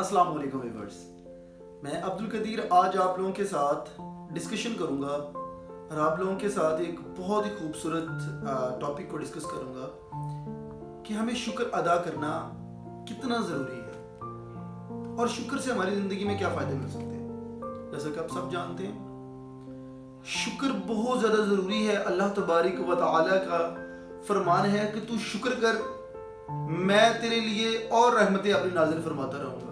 अस्सलाम वालेकुम व्यूअर्स, मैं अब्दुल कदीर आज आप लोगों के साथ डिस्कशन करूंगा और आप लोगों के साथ एक बहुत ही खूबसूरत टॉपिक को डिस्कस करूंगा कि हमें शुक्र अदा करना कितना ज़रूरी है और शुक्र से हमारी ज़िंदगी में क्या फ़ायदे मिल सकते हैं। जैसा कि आप सब जानते हैं, शुक्र बहुत ज़्यादा ज़रूरी है। अल्लाह तबारक व तआला का फरमान है कि तू शुक्र कर, मैं तेरे लिए और रहमतें अपनी नाज़िल फरमाता रहूँगा।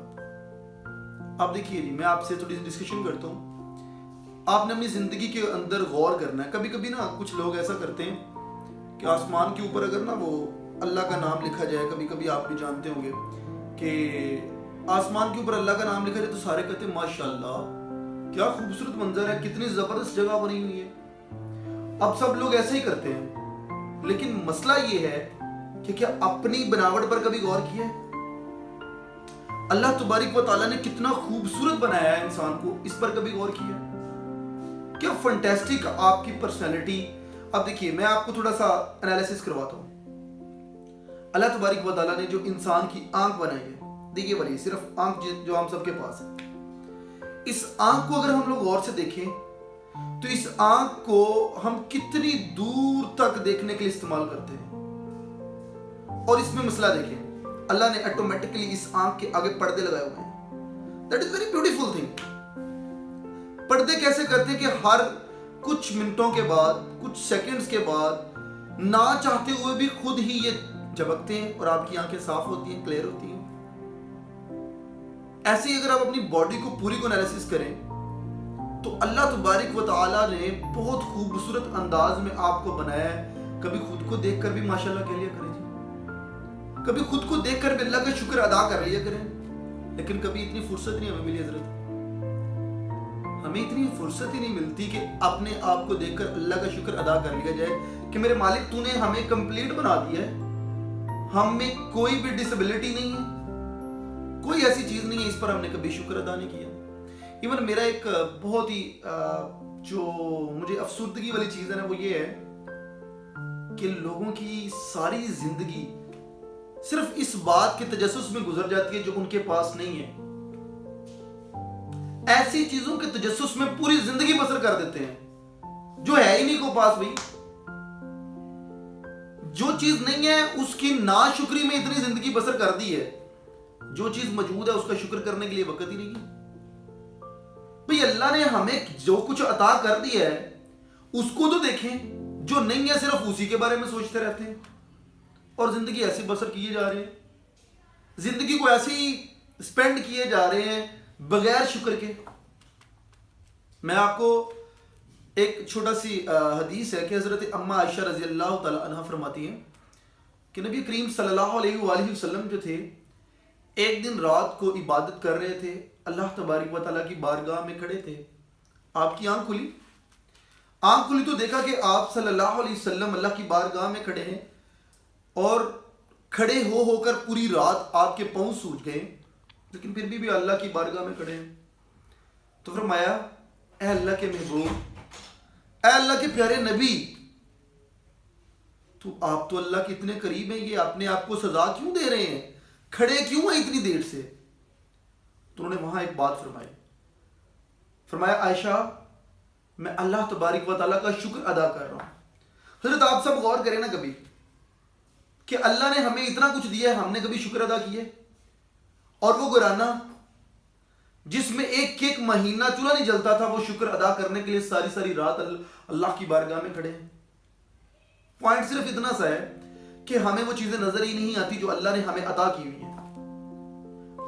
आप देखिए जी, मैं आपसे थोड़ी सी डिस्कशन करता हूँ। आपने अपनी ज़िंदगी के अंदर गौर करना है। कभी कभी ना कुछ लोग ऐसा करते हैं कि आसमान के ऊपर अगर ना वो अल्लाह का नाम लिखा जाए, कभी कभी आप भी जानते होंगे कि आसमान के ऊपर अल्लाह का नाम लिखा जाए तो सारे कहते हैं माशाअल्लाह, क्या खूबसूरत मंजर है, कितनी ज़बरदस्त जगह बनी हुई है। अब सब लोग ऐसे ही करते हैं, लेकिन मसला ये है कि क्या अपनी बनावट पर कभी गौर किया है? अल्लाह तबारक व तआला ने कितना खूबसूरत बनाया है इंसान को, इस पर कभी गौर किया? क्या फंटेस्टिक आपकी पर्सनैलिटी। अब देखिए, मैं आपको थोड़ा सा एनालिसिस करवाता हूँ। अल्लाह तबारक व तआला ने जो इंसान की आंख बनाई है, देखिए वाली सिर्फ आंख जो हम सबके पास है, इस आंख को अगर हम लोग गौर से देखें तो इस आंख को हम कितनी दूर तक देखने के लिए इस्तेमाल करते हैं। और इसमें मसला देखें, अल्लाह ने ऑटोमेटिकली इस आंख के आगे पर्दे लगाए हुए हैं। That is very beautiful thing. पर्दे कैसे करते हैं कि हर कुछ मिनटों के बाद, कुछ सेकंड्स के बाद, ना चाहते हुए भी खुद ही ये झपकते हैं और आपकी आंखें साफ होती हैं, क्लियर होती हैं। ऐसे ही अगर आप अपनी बॉडी को पूरी को एनालिसिस करें तो अल्लाह तबारक व तआला ने बहुत खूबसूरत अंदाज में आपको बनाया है। कभी खुद को देखकर भी माशाल्लाह कह लिया करें जी, कभी खुद को देखकर भी अल्लाह का शुक्र अदा कर लिया करें। लेकिन कभी इतनी फुर्सत नहीं हमें मिली हजरत, हमें इतनी फुर्सत ही नहीं मिलती कि अपने आप को देखकर अल्लाह का शुक्र अदा कर लिया जाए कि मेरे मालिक तूने हमें कंप्लीट बना दिया है, हम में कोई भी डिसेबिलिटी नहीं है, कोई ऐसी चीज नहीं है इस पर हमने कभी शुक्र अदा नहीं किया। इवन मेरा एक बहुत ही जो मुझे अफसुर्दगी वाली चीज है ना, वो ये है कि लोगों की सारी जिंदगी सिर्फ इस बात के तजस्सुस में गुजर जाती है जो उनके पास नहीं है। ऐसी चीजों के तजस्सुस में पूरी जिंदगी बसर कर देते हैं जो है ही नहीं को पास। भाई, जो चीज नहीं है उसकी नाशुक्री में इतनी जिंदगी बसर कर दी है, जो चीज मौजूद है उसका शुक्र करने के लिए वक्त ही नहीं है। भाई, अल्लाह ने हमें जो कुछ अता कर दिया है उसको तो देखें, जो नहीं है सिर्फ उसी के बारे में सोचते रहते हैं और जिंदगी ऐसे बसर किए जा रहे हैं, जिंदगी को ऐसे ही स्पेंड किए जा रहे हैं बगैर शुक्र के। मैं आपको एक छोटा सी हदीस है कि हजरत अम्मा आयशा रजी अल्लाह तआला अन्हा फरमाती हैं कि नबी करीम सल्लल्लाहु अलैहि वसल्लम जो थे, एक दिन रात को इबादत कर रहे थे, अल्लाह तबारक व तआला की बारगाह में खड़े थे। आपकी आंख खुली तो देखा कि आप सल्लल्लाहु अलैहि वसल्लम अल्लाह की बारगाह में खड़े हैं और खड़े होकर पूरी रात आपके पांव सूज गए, लेकिन फिर भी अल्लाह की बारगाह में खड़े हैं। तो फरमाया, ऐ अल्लाह के महबूब, ऐ अल्लाह के प्यारे नबी, तो आप तो अल्लाह के इतने करीब हैं, ये अपने आप को सजा क्यों दे रहे हैं, खड़े क्यों हैं इतनी देर से? तो उन्होंने वहां एक बात फरमाया, आयशा, मैं अल्लाह तबारक व तआला का शुक्र अदा कर रहा हूं। हजरत आप सब गौर करें ना कभी कि अल्लाह ने हमें इतना कुछ दिया है, हमने कभी शुक्र अदा किया? और वो गुराना जिसमें एक एक महीना चूल्हा नहीं जलता था, वो शुक्र अदा करने के लिए सारी सारी रात अल्लाह की बारगाह में खड़े हैं। पॉइंट सिर्फ इतना सा है कि हमें वो चीजें नजर ही नहीं आती जो अल्लाह ने हमें अता की हुई है।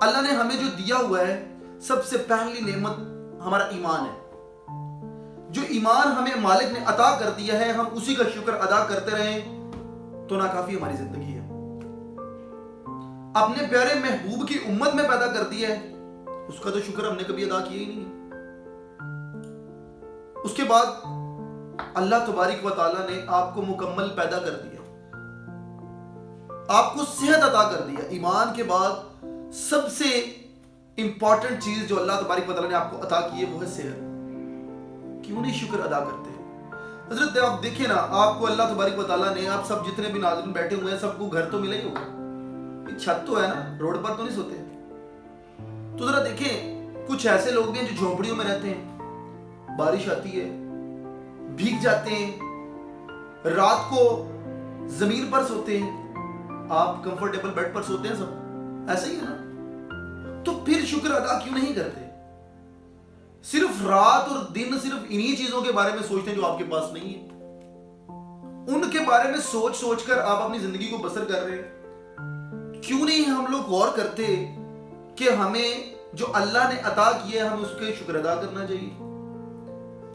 अल्लाह ने हमें जो दिया हुआ है, सबसे पहली नेमत हमारा ईमान है। जो ईमान हमें मालिक ने अता कर दिया है, हम उसी का शुक्र अदा करते रहें तो ना काफी हमारी जिंदगी है। अपने प्यारे महबूब की उम्मत में पैदा कर दिया है, उसका तो शुक्र हमने कभी अदा किया ही नहीं। उसके बाद अल्लाह तबारक व तआला ने आपको मुकम्मल पैदा कर दिया, आपको सेहत अता कर दिया। ईमान के बाद सबसे इंपॉर्टेंट चीज जो अल्लाह तबारक व तआला ने आपको अता की है वो है सेहत। क्यों नहीं शुक्र अदा करते? हजरत आप देखिए ना, आपको अल्लाह तबारक व तआला ने, आप सब जितने भी नाज़रीन बैठे हुए हैं, सबको घर तो मिला ही होगा, छत तो है ना, रोड पर तो नहीं सोते। تو ذرا دیکھیں کچھ ایسے لوگ بھی ہیں جو جھونپڑیوں میں رہتے ہیں، بارش آتی ہے بھیگ جاتے ہیں، رات کو زمین پر سوتے ہیں، آپ کمفرٹیبل بیڈ پر سوتے ہیں، سب ایسے ہی ہے نا؟ تو پھر شکر ادا کیوں نہیں کرتے؟ صرف رات اور دن صرف انہی چیزوں کے بارے میں سوچتے ہیں جو آپ کے پاس نہیں ہے، ان کے بارے میں سوچ سوچ کر آپ اپنی زندگی کو بسر کر رہے ہیں۔ کیوں نہیں ہم لوگ غور کرتے کہ ہمیں جو اللہ نے عطا کیا ہے ہمیں اس کے شکر ادا کرنا چاہیے؟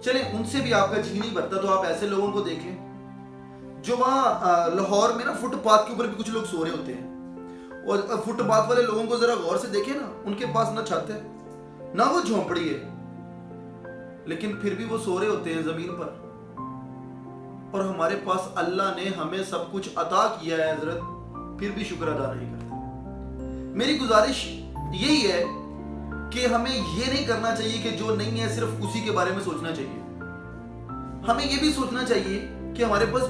چلیں ان سے بھی آپ کا جی نہیں بھرتا تو آپ ایسے لوگوں کو دیکھ لیں جو وہاں لاہور میں نا فٹ پاتھ کے اوپر بھی کچھ لوگ سو رہے ہوتے ہیں، اور فٹ پاتھ والے لوگوں کو ذرا غور سے دیکھیں نا، ان کے پاس نہ چھت ہے نہ وہ جھونپڑی ہے، لیکن پھر بھی وہ سو رہے ہوتے ہیں زمین پر، اور ہمارے پاس اللہ نے ہمیں سب کچھ عطا کیا ہے حضرت، پھر بھی شکر ادا نہیں کرتے۔ میری گزارش یہی ہے کہ ہمیں یہ نہیں کرنا چاہیے کہ جو نہیں ہے صرف اسی کے بارے میں سوچنا چاہیے، ہمیں یہ بھی سوچنا چاہیے کہ ہمارے پاس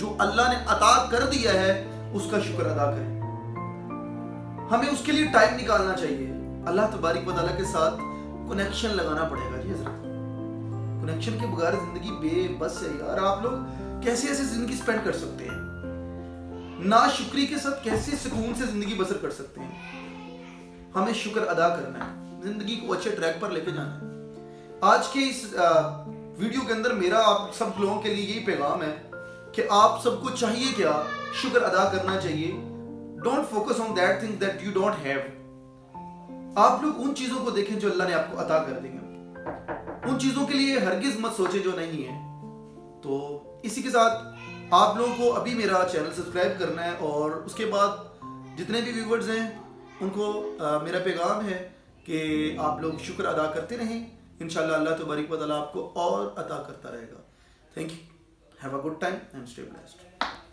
جو اللہ نے عطا کر دیا ہے اس کا شکر ادا کریں، ہمیں اس کے لیے ٹائم نکالنا چاہیے۔ اللہ تبارک و تعالیٰ کے ساتھ کنیکشن لگانا پڑے گا جی حضرت، کنیکشن کے بغیر زندگی بے بس ہے یار۔ آپ لوگ کیسے ایسے زندگی سپینڈ کر سکتے ہیں؟ ناشکری کے ساتھ کیسے سکون سے زندگی بسر کر سکتے ہیں؟ ہمیں شکر ادا کرنا ہے، زندگی کو اچھے ٹریک پر لے کے جانا ہے۔ آج کے اس ویڈیو کے اندر میرا آپ سب لوگوں کے لیے یہی پیغام ہے کہ آپ سب کو چاہیے کیا؟ شکر ادا کرنا چاہیے۔ Don't focus on that thing that you don't have. آپ لوگ ان چیزوں کو دیکھیں جو اللہ نے آپ کو عطا کر دی ہیں، ان چیزوں کے لیے ہرگز مت سوچیں جو نہیں ہے۔ تو اسی کے ساتھ آپ لوگوں کو ابھی میرا چینل سبسکرائب کرنا ہے، اور اس کے بعد جتنے بھی ویورز ہیں ان کو میرا پیغام ہے کہ آپ لوگ شکر ادا کرتے رہیں، انشاءاللہ اللہ تبارک و تعالیٰ آپ کو اور عطا کرتا رہے گا۔ Thank you, have a good time and stay blessed.